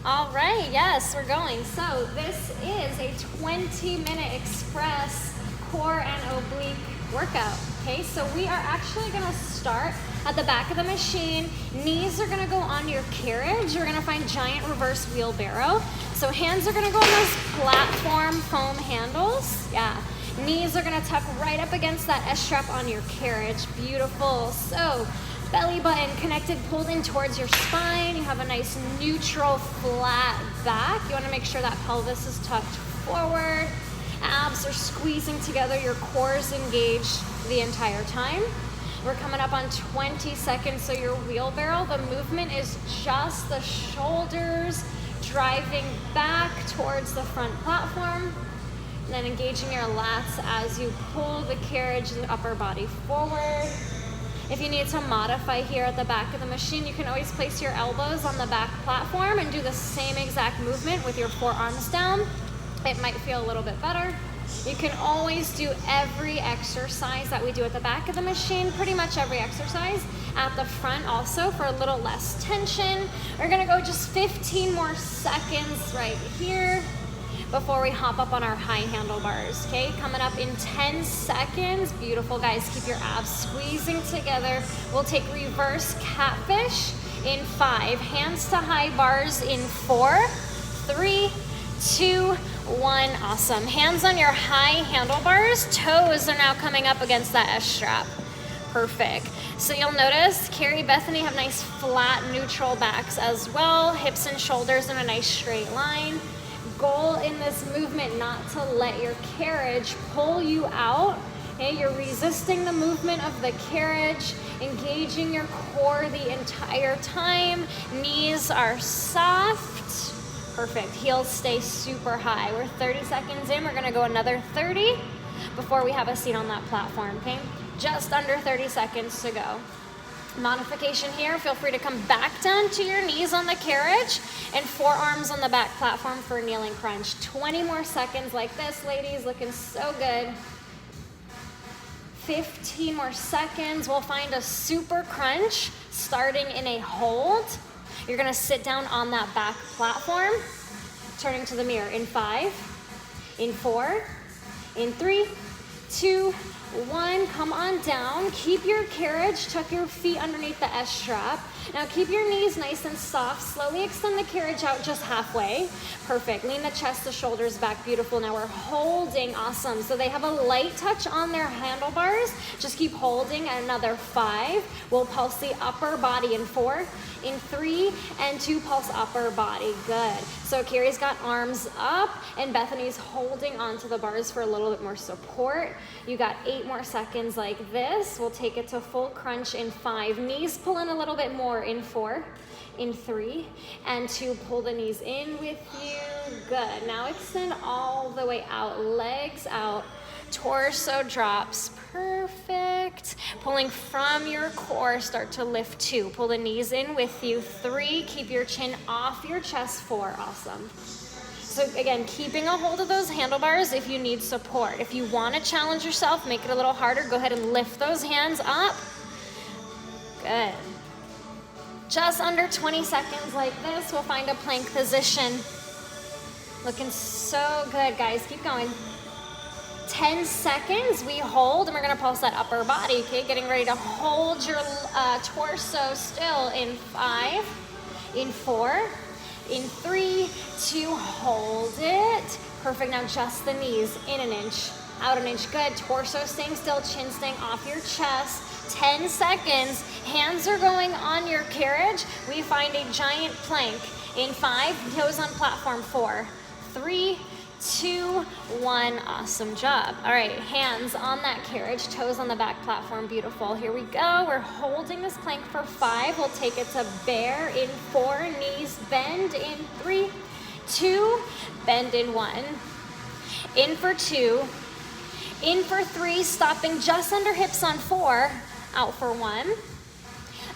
All right, yes, we're going. So this is a 20-minute express core and oblique workout. Okay, so we are actually gonna start at the back of the machine. Knees are gonna go on your carriage. You're gonna find giant reverse wheelbarrow. So hands are gonna go on those platform foam handles. Yeah. Knees are gonna tuck right up against that S-strap on your carriage. Beautiful. So belly button connected, pulled in towards your spine. You have a nice neutral flat back. You wanna make sure that pelvis is tucked forward. Abs are squeezing together. Your core is engaged the entire time. We're coming up on 20 seconds. So your wheelbarrow, the movement is just the shoulders driving back towards the front platform. And then engaging your lats as you pull the carriage, the upper body forward. If you need to modify here at the back of the machine, you can always place your elbows on the back platform and do the same exact movement with your forearms down. It might feel a little bit better. You can always do every exercise that we do at the back of the machine, pretty much every exercise at the front also for a little less tension. We're gonna go just 15 more seconds right here before we hop up on our high handlebars, okay? Coming up in 10 seconds. Beautiful, guys. Keep your abs squeezing together. We'll take reverse catfish in 5. Hands to high bars in 4, 3, 2, 1. Awesome. Hands on your high handlebars. Toes are now coming up against that S-strap. Perfect. So you'll notice Kerry, Bethany have nice flat neutral backs as well. Hips and shoulders in a nice straight line. Goal in this movement not to let your carriage pull you out. Okay, you're resisting the movement of the carriage, engaging your core the entire time. Knees are soft. Perfect. Heels stay super high. We're 30 seconds in. We're gonna go another 30 before we have a seat on that platform, okay? Just under 30 seconds to go. Modification here, feel free to come back down to your knees on the carriage and forearms on the back platform for a kneeling crunch. 20 more seconds like this, ladies, looking so good. 15 more seconds. We'll find a super crunch starting in a hold. You're gonna sit down on that back platform, turning to the mirror in 5, in 4, in 3, 2, 1, come on down. Keep your carriage, tuck your feet underneath the S-strap. Now keep your knees nice and soft. Slowly extend the carriage out just halfway. Perfect. Lean the chest, the shoulders back. Beautiful. Now we're holding. Awesome. So they have a light touch on their handlebars. Just keep holding. Another 5. We'll pulse the upper body in 4, in 3, and 2 pulse upper body. Good. So Kerry's got arms up and Bethany's holding onto the bars for a little bit more support. You got 8 more seconds like this. We'll take it to full crunch in 5. Knees pull in a little bit more in 4, in 3, and 2. Pull the knees in with you. Good. Now extend all the way out. Legs out. Torso drops. Perfect. Pulling from your core, start to lift 2. Pull the knees in with you. 3. Keep your chin off your chest. 4. Awesome. So again, keeping a hold of those handlebars if you need support. If you want to challenge yourself, make it a little harder, go ahead and lift those hands up. Good. Just under 20 seconds like this, we'll find a plank position. Looking so good, guys. Keep going. 10 seconds, we hold, and we're gonna pulse that upper body, okay? Getting ready to hold your torso still in 5, in 4, in 3, 2, hold it. Perfect, now just the knees, in an inch, out an inch, good. Torso staying still, chin staying off your chest. 10 seconds, hands are going on your carriage. We find a giant plank in 5, toes on platform. 4, 3, 2, 1, awesome job. All right, hands on that carriage, toes on the back platform, beautiful. Here we go, we're holding this plank for 5. We'll take it to bear in 4, knees bend in 3, 2, bend in 1. In for 2, in for 3, stopping just under hips on 4, out for 1,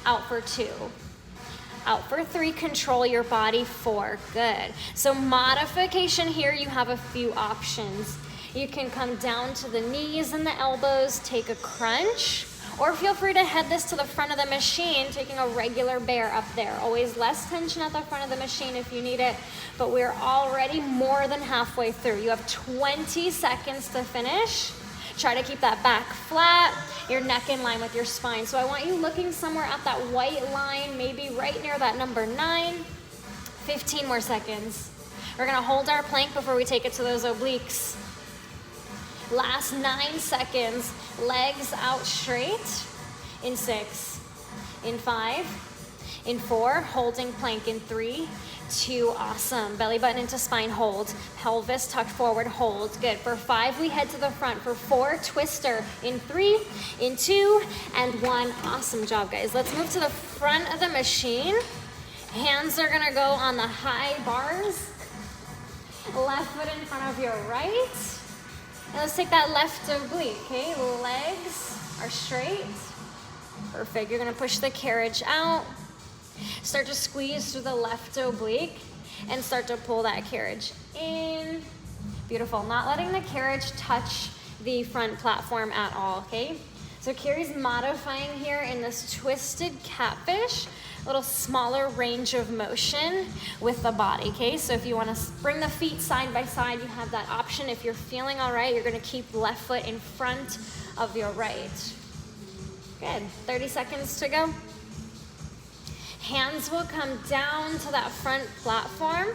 out for 2. Out for 3, control your body. 4, good. So modification here, you have a few options. You can come down to the knees and the elbows, take a crunch, Or feel free to head this to the front of the machine, taking a regular bear up there. Always less tension at the front of the machine if you need it, but we're already more than halfway through. You have 20 seconds to finish. Try to keep that back flat, your neck in line with your spine. So I want you looking somewhere at that white line, maybe right near that number 9. 15 more seconds. We're gonna hold our plank before we take it to those obliques. Last 9 seconds, legs out straight. In 6, in 5, in 4, holding plank in 3, 2, awesome. Belly button into spine, hold. Pelvis tucked forward, hold. Good. For 5, we head to the front. For 4, twister. In 3, in 2, and 1. Awesome job, guys. Let's move to the front of the machine. Hands are gonna go on the high bars. Left foot in front of your right. And let's take that left oblique, okay? Legs are straight. Perfect. You're gonna push the carriage out. Start to squeeze through the left oblique and start to pull that carriage in. Beautiful. Not letting the carriage touch the front platform at all, okay? So Kerry's modifying here in this twisted catfish, a little smaller range of motion with the body, okay? So if you want to bring the feet side by side, you have that option. If you're feeling all right, you're going to keep left foot in front of your right. Good. 30 seconds to go. Hands will come down to that front platform,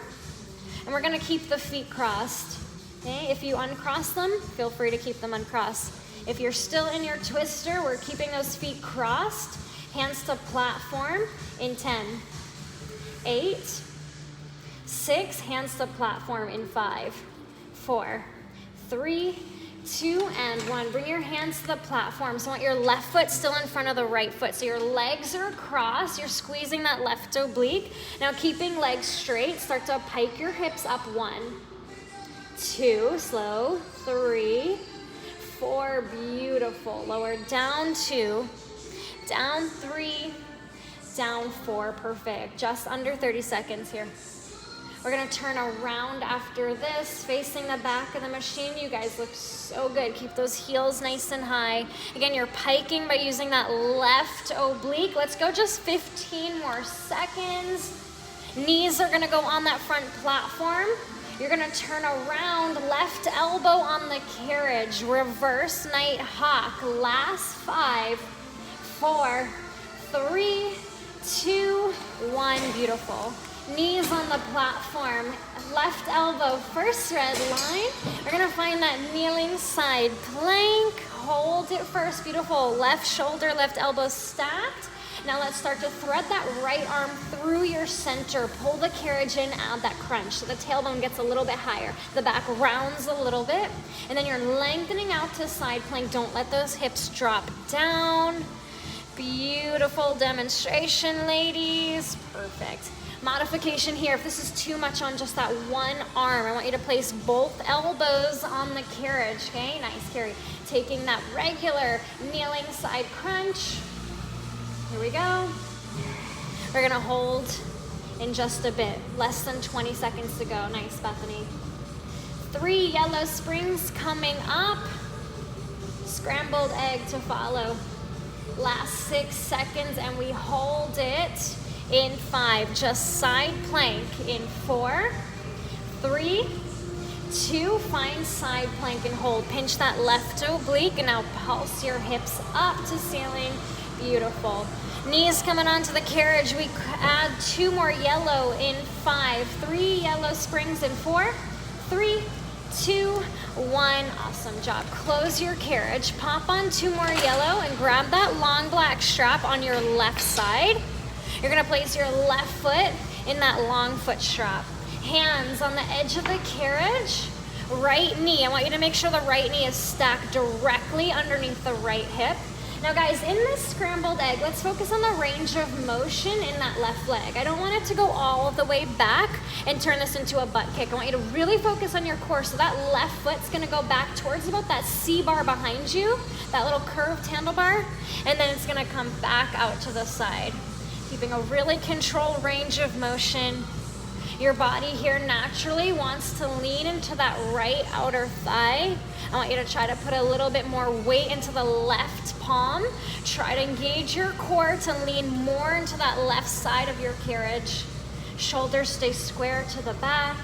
and we're going to keep the feet crossed, okay? If you uncross them, feel free to keep them uncrossed. If you're still in your twister, we're keeping those feet crossed. Hands to platform in 10, 8, 6, hands to platform in 5, 4, 3, 2, and 1. Bring your hands to the platform. So I want your left foot still in front of the right foot. So your legs are across. You're squeezing that left oblique. Now keeping legs straight, start to pike your hips up. 1, 2, slow, 3, 4, beautiful. Lower down 2, down 3, down 4, perfect. Just under 30 seconds here. We're gonna turn around after this, facing the back of the machine. You guys look so good. Keep those heels nice and high. Again, you're piking by using that left oblique. Let's go just 15 more seconds. Knees are gonna go on that front platform. You're gonna turn around, left elbow on the carriage, reverse night hawk. Last 5, 4, 3, 2, 1, beautiful. Knees on the platform, left elbow, first red line. We're gonna find that kneeling side plank. Hold it first, beautiful. Left shoulder, left elbow stacked. Now let's start to thread that right arm through your center. Pull the carriage in, add that crunch. So the tailbone gets a little bit higher. The back rounds a little bit. And then you're lengthening out to side plank. Don't let those hips drop down. Beautiful demonstration, ladies. Perfect. Modification here, if this is too much on just that one arm, I want you to place both elbows on the carriage, okay? Nice, Kerry. Taking that regular kneeling side crunch. Here we go. We're gonna hold in just a bit. Less than 20 seconds to go. Nice, Bethany. 3 yellow springs coming up. Scrambled egg to follow. Last 6 seconds, and we hold it. In 5, just side plank. In 4, 3, 2, find side plank and hold. Pinch that left oblique and now pulse your hips up to ceiling. Beautiful. Knees coming onto the carriage. We add 2 more yellow in 5, 3 yellow springs in 4, 3, 2, 1. Awesome job. Close your carriage. Pop on 2 more yellow and grab that long black strap on your left side. You're gonna place your left foot in that long foot strap. Hands on the edge of the carriage. Right knee, I want you to make sure the right knee is stacked directly underneath the right hip. Now guys, in this scrambled egg, let's focus on the range of motion in that left leg. I don't want it to go all the way back and turn this into a butt kick. I want you to really focus on your core. So that left foot's gonna go back towards about that C-bar behind you, that little curved handlebar, and then it's gonna come back out to the side. Keeping a really controlled range of motion. Your body here naturally wants to lean into that right outer thigh. I want you to try to put a little bit more weight into the left palm. Try to engage your core to lean more into that left side of your carriage. Shoulders stay square to the back.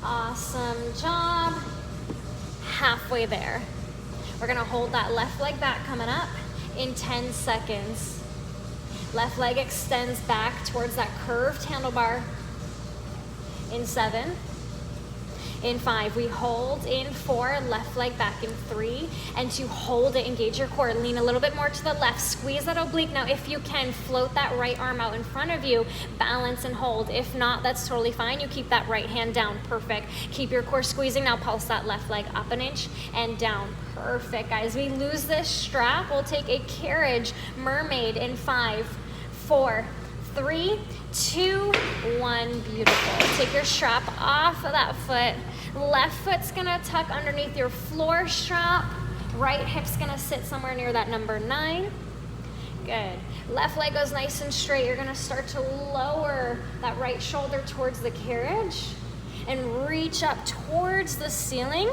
Awesome job. Halfway there. We're gonna hold that left leg back coming up in 10 seconds. Left leg extends back towards that curved handlebar. In 7. In 5, we hold. In 4, left leg back in 3. And to hold it, engage your core. Lean a little bit more to the left. Squeeze that oblique. Now, if you can, float that right arm out in front of you. Balance and hold. If not, that's totally fine. You keep that right hand down. Perfect. Keep your core squeezing. Now, pulse that left leg up an inch and down. Perfect, guys. We lose this strap. We'll take a carriage mermaid in 5, 4, 3, 2, 1. Beautiful. Take your strap off of that foot. Left foot's gonna tuck underneath your floor strap. Right hip's gonna sit somewhere near that number 9. Good. Left leg goes nice and straight. You're gonna start to lower that right shoulder towards the carriage and reach up towards the ceiling.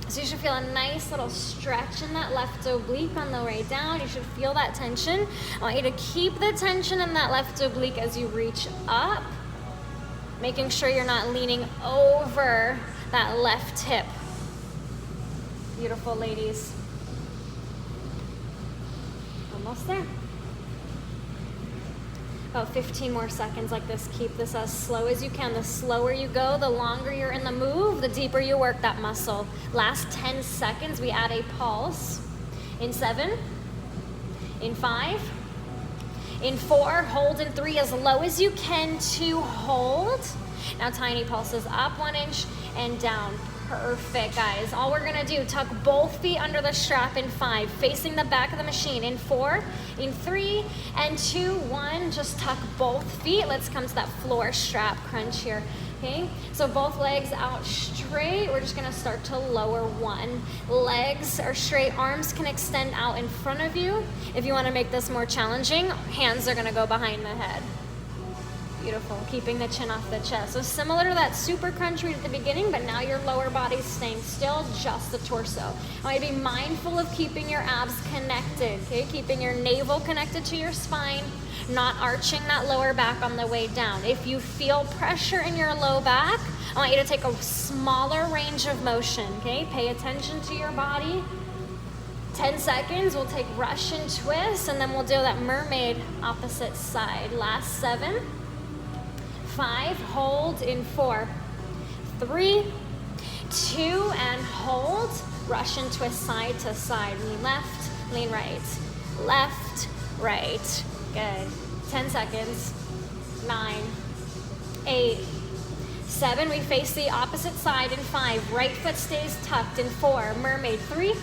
So you should feel a nice little stretch in that left oblique on the way down. You should feel that tension. I want you to keep the tension in that left oblique as you reach up, making sure you're not leaning over that left hip. Beautiful, ladies. Almost there. About 15 more seconds like this. Keep this as slow as you can. The slower you go, the longer you're in the move, the deeper you work that muscle. Last 10 seconds, we add a pulse. In 7, in 5, in 4, hold in 3 as low as you can to hold. Now tiny pulses up 1 inch and down. Perfect, guys. All we're gonna do, tuck both feet under the strap in 5, facing the back of the machine. In 4, in 3, and 2, 1, just tuck both feet. Let's come to that floor strap crunch here, okay? So both legs out straight. We're just gonna start to lower 1. Legs are straight, arms can extend out in front of you. If you wanna make this more challenging, hands are gonna go behind the head. Beautiful, keeping the chin off the chest. So similar to that super crunch we did at the beginning, but now your lower body's staying still, just the torso. I want you to be mindful of keeping your abs connected, okay? Keeping your navel connected to your spine, not arching that lower back on the way down. If you feel pressure in your low back, I want you to take a smaller range of motion, okay? Pay attention to your body. 10 seconds, we'll take Russian twist, and then we'll do that mermaid opposite side. Last 7. 5, hold in 4, 3, 2, and hold. Russian twist side to side. Lean left, lean right. Left, right. Good. 10 seconds. 9, 8, 7. We face the opposite side in 5. Right foot stays tucked in 4. Mermaid. 3,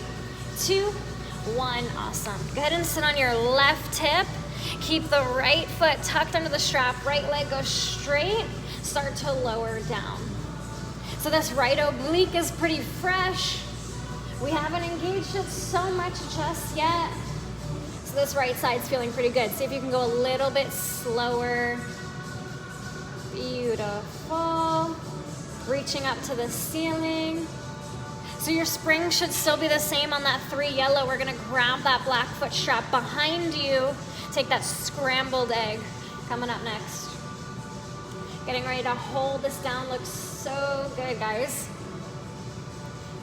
2, 1. Awesome. Go ahead and sit on your left hip. Keep the right foot tucked under the strap. Right leg goes straight. Start to lower down. So this right oblique is pretty fresh. We haven't engaged it so much just yet. So this right side's feeling pretty good. See if you can go a little bit slower. Beautiful. Reaching up to the ceiling. So your spring should still be the same on that 3 yellow. We're gonna grab that black foot strap behind you. Take that scrambled egg. Coming up next. Getting ready to hold this down. Looks so good, guys.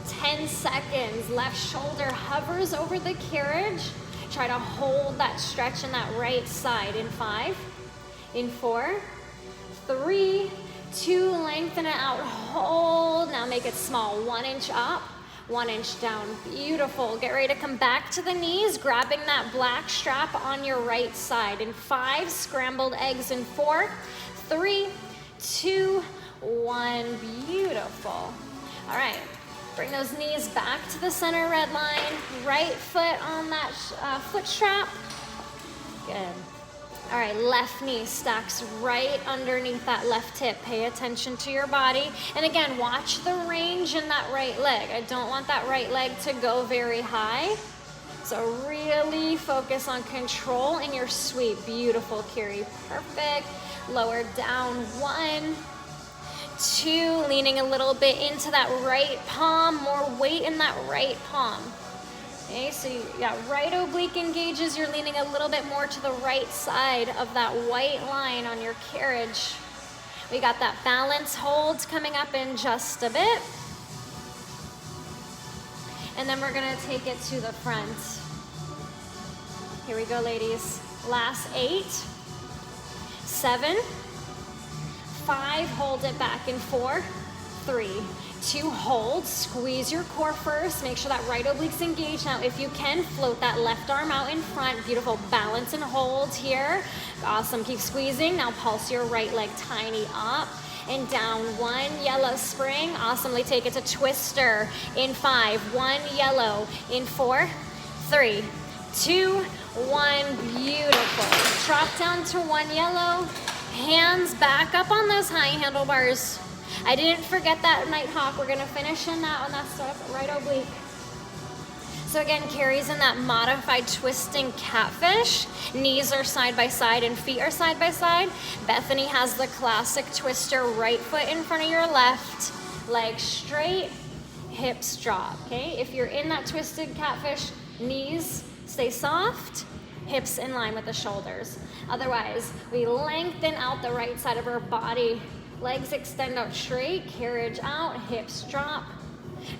10 seconds. Left shoulder hovers over the carriage. Try to hold that stretch in that right side. In 5, in 4, 3, 2, lengthen it out. Hold. Now make it small. 1 inch up. 1 inch down. Beautiful. Get ready to come back to the knees, grabbing that black strap on your right side. In 5, scrambled eggs. In 4, 3, 2, 1. Beautiful. All right. Bring those knees back to the center red line. Right foot on that foot strap. Good. All right, left knee stacks right underneath that left hip. Pay attention to your body. And again, watch the range in that right leg. I don't want that right leg to go very high. So really focus on control in your sweep. Beautiful, Kerry. Perfect. lower down, 1, 2, leaning a little bit into that right palm, more weight in that right palm. Okay, so you got right oblique engages, you're leaning a little bit more to the right side of that white line on your carriage. We got that balance hold coming up in just a bit. And then we're gonna take it to the front. Here we go, ladies. Last 8, 7, 5, hold it back in 4, 3, 2, hold, squeeze your core first, make sure that right oblique's engaged. Now, if you can, float that left arm out in front, beautiful, balance and hold here. Awesome, keep squeezing. Now pulse your right leg tiny up and down, 1, yellow spring, awesomely take it to twister in 5, 1, yellow, in 4, 3, 2, 1, beautiful. Drop down to 1, yellow, hands back up on those high handlebars. I didn't forget that Nighthawk. We're gonna finish in that one. That's right oblique. So again, Kerry's in that modified twisting catfish. Knees are side by side and feet are side by side. Bethany has the classic twister, right foot in front of your left, leg straight, hips drop, okay? If you're in that twisted catfish, knees stay soft, hips in line with the shoulders. Otherwise, we lengthen out the right side of our body. Legs extend out straight, carriage out, hips drop.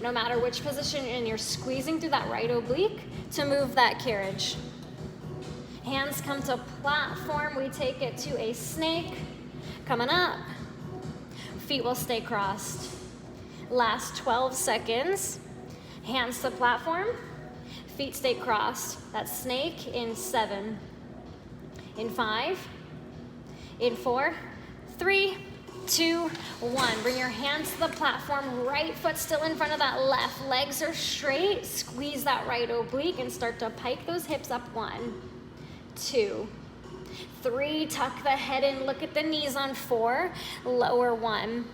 No matter which position you're in, you're squeezing through that right oblique to move that carriage. Hands come to platform. We take it to a snake. Coming up. Feet will stay crossed. Last 12 seconds. Hands to platform. Feet stay crossed. That snake in 7, in 5, in 4, 3, 2, 1. Bring your hands to the platform, right foot still in front of that left. Legs are straight. Squeeze that right oblique and start to pike those hips up. 1, 2, 3. Tuck the head in, look at the knees on 4. Lower 1,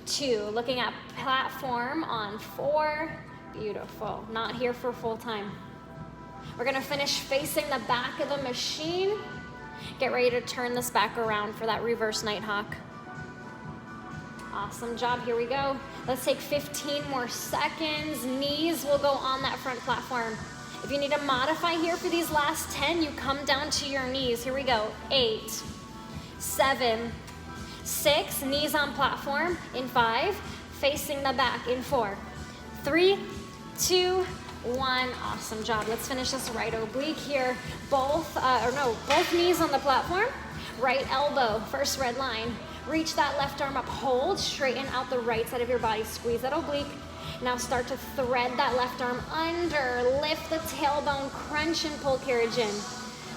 2. Looking at platform on 4. Beautiful. Not here for full time. We're gonna finish facing the back of the machine. Get ready to turn this back around for that reverse Nighthawk. Awesome job, here we go. Let's take 15 more seconds. Knees will go on that front platform. If you need to modify here for these last 10, you come down to your knees. Here we go, 8, 7, 6, knees on platform in 5, facing the back in 4, 3, 2, 1. Awesome job. Let's finish this right oblique here. Both knees on the platform. Right elbow, first red line. Reach that left arm up, hold, straighten out the right side of your body, squeeze that oblique. Now start to thread that left arm under, lift the tailbone, crunch and pull carriage in.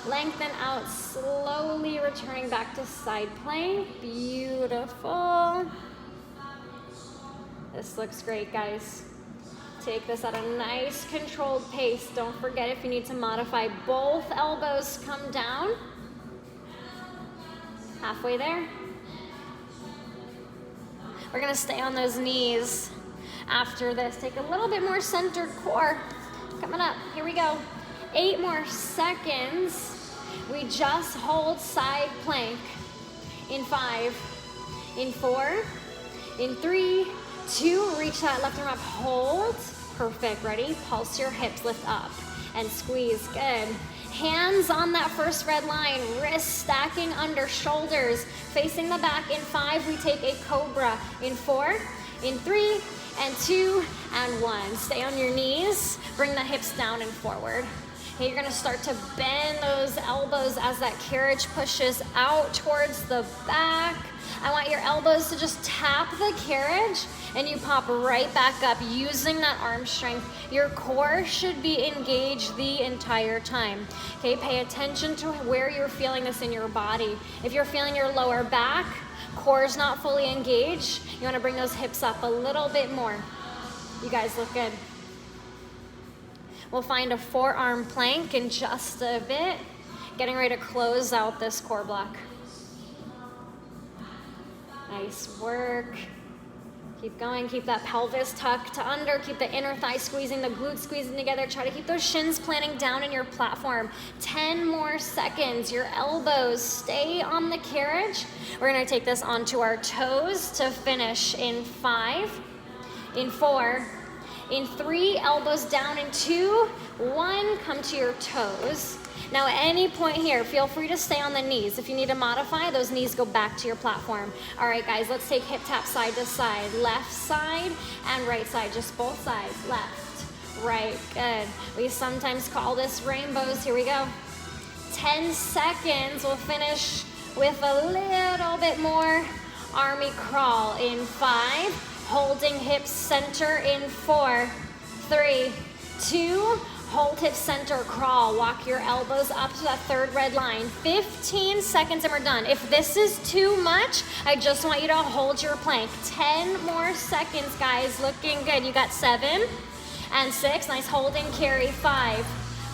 Lengthen out, slowly returning back to side plank. Beautiful. This looks great, guys. Take this at a nice controlled pace. Don't forget, if you need to modify, both elbows come down. Halfway there. We're gonna stay on those knees after this. Take a little bit more centered core. Coming up, here we go. 8 more seconds. We just hold side plank. In 5, in 4, in 3, 2, reach that left arm up, hold. Perfect, ready? Pulse your hips, lift up and squeeze, good. Hands on that first red line, wrists stacking under shoulders, facing the back. In 5, we take a cobra. In 4, in 3, and 2, and 1. Stay on your knees, bring the hips down and forward. Okay, you're gonna start to bend those elbows as that carriage pushes out towards the back. I want your elbows to just tap the carriage and you pop right back up using that arm strength. Your core should be engaged the entire time. Okay, pay attention to where you're feeling this in your body. If you're feeling your lower back, core's not fully engaged, you wanna bring those hips up a little bit more. You guys look good. We'll find a forearm plank in just a bit. Getting ready to close out this core block. Nice work. Keep going, keep that pelvis tucked under, keep the inner thigh squeezing, the glutes squeezing together. Try to keep those shins planting down in your platform. 10 more seconds. Your elbows stay on the carriage. We're gonna take this onto our toes to finish in 5, in 4, in 3, elbows down in 2, 1, come to your toes. Now at any point here, feel free to stay on the knees. If you need to modify, those knees go back to your platform. All right, guys, let's take hip tap side to side. Left side and right side, just both sides. Left, right, good. We sometimes call this rainbows. Here we go. 10 seconds, we'll finish with a little bit more army crawl in 5, holding hips center in 4, 3, 2, hold hip center, crawl, walk your elbows up to that third red line. 15 seconds and we're done. If this is too much, I just want you to hold your plank. 10 more seconds, guys, looking good. You got 7 and 6, nice holding, carry, 5,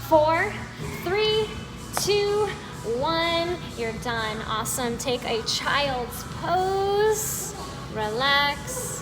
4, 3, 2, 1, you're done. Awesome. Take a child's pose, relax.